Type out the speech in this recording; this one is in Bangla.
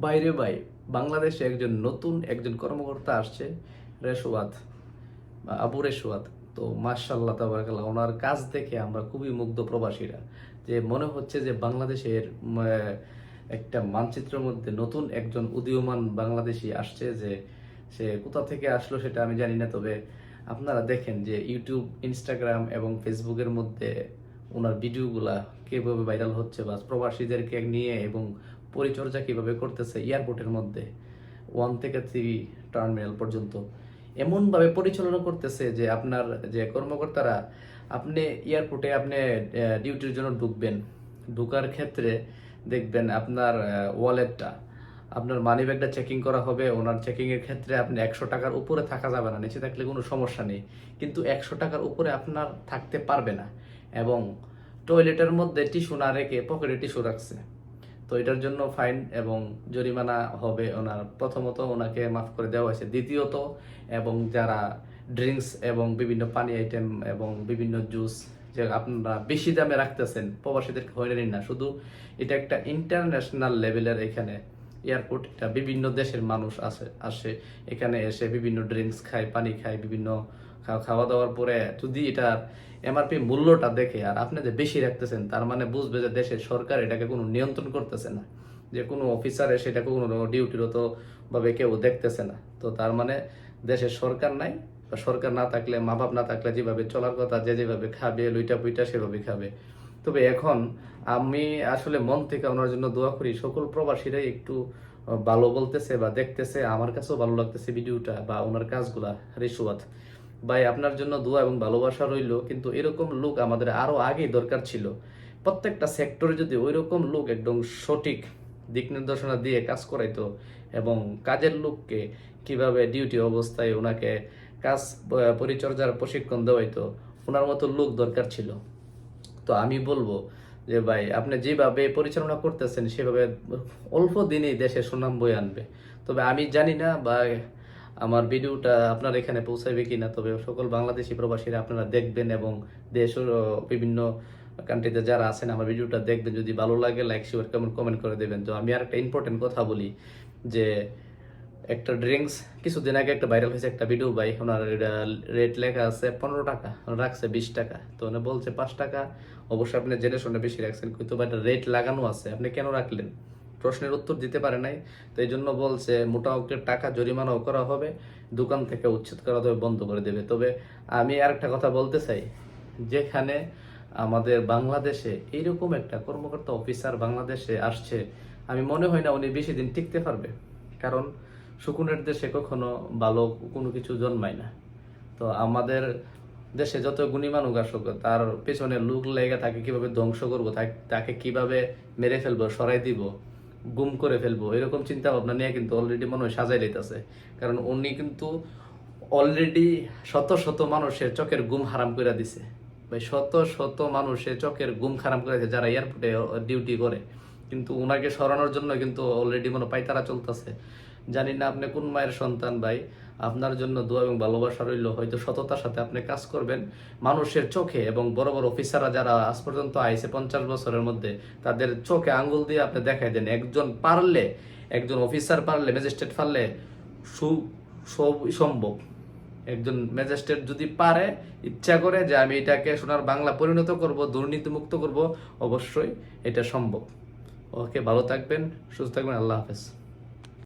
বাইরে ভাই, বাংলাদেশে নতুন একজন কর্মকর্তা আসছে, রেশওয়াত বা আবু রেশওয়াত। তো মাশাআল্লাহ তাবারাকাল্লাহ, ওনার কাজ দেখে আমরা খুবই মুগ্ধ প্রবাসীরা। যে মনে হচ্ছে যে বাংলাদেশের একটা মানচিত্রের মধ্যে নতুন একজন উদীয়মান বাংলাদেশী আসছে। যে সে কোথা থেকে আসলো সেটা আমি জানি না, তবে আপনারা দেখেন যে ইউটিউব, ইনস্টাগ্রাম এবং ফেসবুকের মধ্যে ওনার ভিডিওগুলা কিভাবে ভাইরাল হচ্ছে, বা প্রবাসীদেরকে নিয়ে এবং পরিচর্যা কিভাবে করতেছে এয়ারপোর্টের মধ্যে 1 থেকে 3 টার্মিনাল পর্যন্ত এমনভাবে পরিচালনা করতেছে যে আপনার যে কর্মকর্তারা, আপনি এয়ারপোর্টে আপনি ডিউটির জন্য ঢুকার ক্ষেত্রে দেখবেন আপনার ওয়ালেটটা, আপনার মানি ব্যাগটা চেকিং করা হবে। ওনার চেকিং এর ক্ষেত্রে আপনি 100 টাকার উপরে থাকা যাবে না, নিচে থাকলে কোনো সমস্যা নেই, কিন্তু 100 টাকার উপরে আপনার থাকতে পারবে না। এবং টয়লেটের মধ্যে টিস্যু না রেখে পকেটে টিস্যু রাখছে। তো এটার জন্য ফাইন এবং জরিমানা হবে। ওনার প্রথমত ওনাকে মাফ করে দেওয়া হয়েছে, দ্বিতীয়ত এবং যারা ড্রিঙ্কস এবং বিভিন্ন পানি আইটেম এবং বিভিন্ন জুস যে আপনারা বেশি দামে রাখতেছেন, প্রবাসীদেরকে হয়রানি না, শুধু এটা একটা ইন্টারন্যাশনাল লেভেলের এখানে এয়ারপোর্ট। এটা বিভিন্ন দেশের মানুষ আসে এখানে, এসে বিভিন্ন ড্রিঙ্কস খায়, পানি খায়, বিভিন্ন খাওয়া দাওয়ার পরে যদি এটার এমআরপি মূল্যটা দেখে আর আপনি যে বেশি রাখতেছেন, তার মানে বুঝবে যে দেশের সরকার এটাকে কোনো নিয়ন্ত্রণ করতেছে না, যে কোনো অফিসার এসে এটাকে কোনো ডিউটিরত ভাবে কেউ দেখতেছে না। তো তার মানে দেশের সরকার নাই, বা সরকার না থাকলে, মা বাপ না থাকলে যেভাবে চলার কথা, যে যেভাবে খাবে লুইটা পুইটা সেভাবে খাবে। তবে এখন আমি আসলে মন থেকে ওনার জন্য দোয়া করি, সকল প্রবাসীরাই একটু ভালো বলতেছে বা দেখতেছে। আমার কাছেও ভালো লাগতেছে ভিডিওটা বা ওনার কাজগুলা। রেশওয়াত ভাই, আপনার জন্য দোয়া এবং ভালোবাসা রইল, কিন্তু এরকম লোক আমাদের আরো আগেই দরকার ছিল। প্রত্যেকটা সেক্টরে যদি ওইরকম লোক একদম সঠিক দিক নির্দেশনা দিয়ে কাজ করাইতো, এবং কাজের লোককে কিভাবে ডিউটি অবস্থায় ওনাকে কাজ পরিচর্যার প্রশিক্ষণ দেওয়াইতো, ওনার মতো লোক দরকার ছিল। তো আমি বলবো যে ভাই, আপনি যেভাবে পরিচালনা করতেছেন সেভাবে অল্প দিনেই দেশে সুনাম বয়ে আনবে। তবে আমি জানি না বা আমার ভিডিওটা আপনার এখানে পৌঁছাবে কিনা, তবে সকল বাংলাদেশি প্রবাসীরা আপনারা দেখবেন এবং দেশের বিভিন্ন কান্ট্রিতে যারা আছেন আমার ভিডিওটা দেখবেন। যদি ভালো লাগে লাইক, শেয়ার, কমেন্ট করে দেবেন। তো আমি আর একটা ইম্পর্টেন্ট কথা বলি, যে একটা ড্রিঙ্কস কিছুদিন আগে একটা ভাইরাল হয়েছে একটা ভিডিও ভাই, ওনার রেট লেখা আছে 15 টাকা, রাখছে 20 টাকা। তো উনি বলছে 5 টাকা। অবশ্যই আপনি জেনে শুনে বেশি রাখছেন, কিন্তু একটা রেট লাগানো আছে, আপনি কেন রাখলেন? প্রশ্নের উত্তর দিতে পারে নাই। তো এই জন্য বলছে মোটা অঙ্কের টাকা জরিমানাও করা হবে, দোকান থেকে উচ্ছেদ করা হবে, বন্ধ করে দেবে। তবে আমি আরেকটা কথা বলতে চাই, যেখানে আমাদের বাংলাদেশে এইরকম একটা কর্মকর্তা অফিসার বাংলাদেশে আসছে, আমি মনে হয় না উনি বেশি দিন টিকতে পারবে। কারণ শকুনের দেশে কখনো ভালো কোনো কিছু জন্মায় না। তো আমাদের দেশে যত গুণী মানুষ আসুক, তার পেছনে লোক লেগে তাকে কিভাবে ধ্বংস করবো, তাকে কিভাবে মেরে ফেলবো, সরাই দিব, গুম করে ফেলবো, এরকম চিন্তা ভাবনা নিয়ে কিন্তু অলরেডি মনে হয় সাজাই লইতেছে। কারণ উনি কিন্তু অলরেডি শত শত মানুষের চোখের ঘুম হারাম করে দিছে ভাই, শত শত মানুষের চোখের ঘুম হারাম করে দিছে যারা এয়ারপোর্টে ডিউটি করে। কিন্তু উনাকে সরানোর জন্য কিন্তু অলরেডি মনে পাইতারা চলতেছে। জানি না আপনি কোন মায়ের সন্তান ভাই, আপনার জন্য দোয়া এবং ভালোবাসা রইল। হয়তো সততার সাথে আপনি কাজ করবেন মানুষের চোখে, এবং বড় বড় অফিসাররা যারা আজ পর্যন্ত আইছে 50 বছরের মধ্যে, তাদের চোখে আঙ্গুল দিয়ে আপনি দেখাই দেন। একজন অফিসার পারলে, ম্যাজিস্ট্রেট পারলে সব সম্ভব। একজন ম্যাজিস্ট্রেট যদি পারে, ইচ্ছা করে যে আমি এটাকে সোনার বাংলা পরিণত করব, দুর্নীতিমুক্ত করব, অবশ্যই এটা সম্ভব। ওকে, ভালো থাকবেন, সুস্থ থাকবেন, আল্লাহ হাফেজ।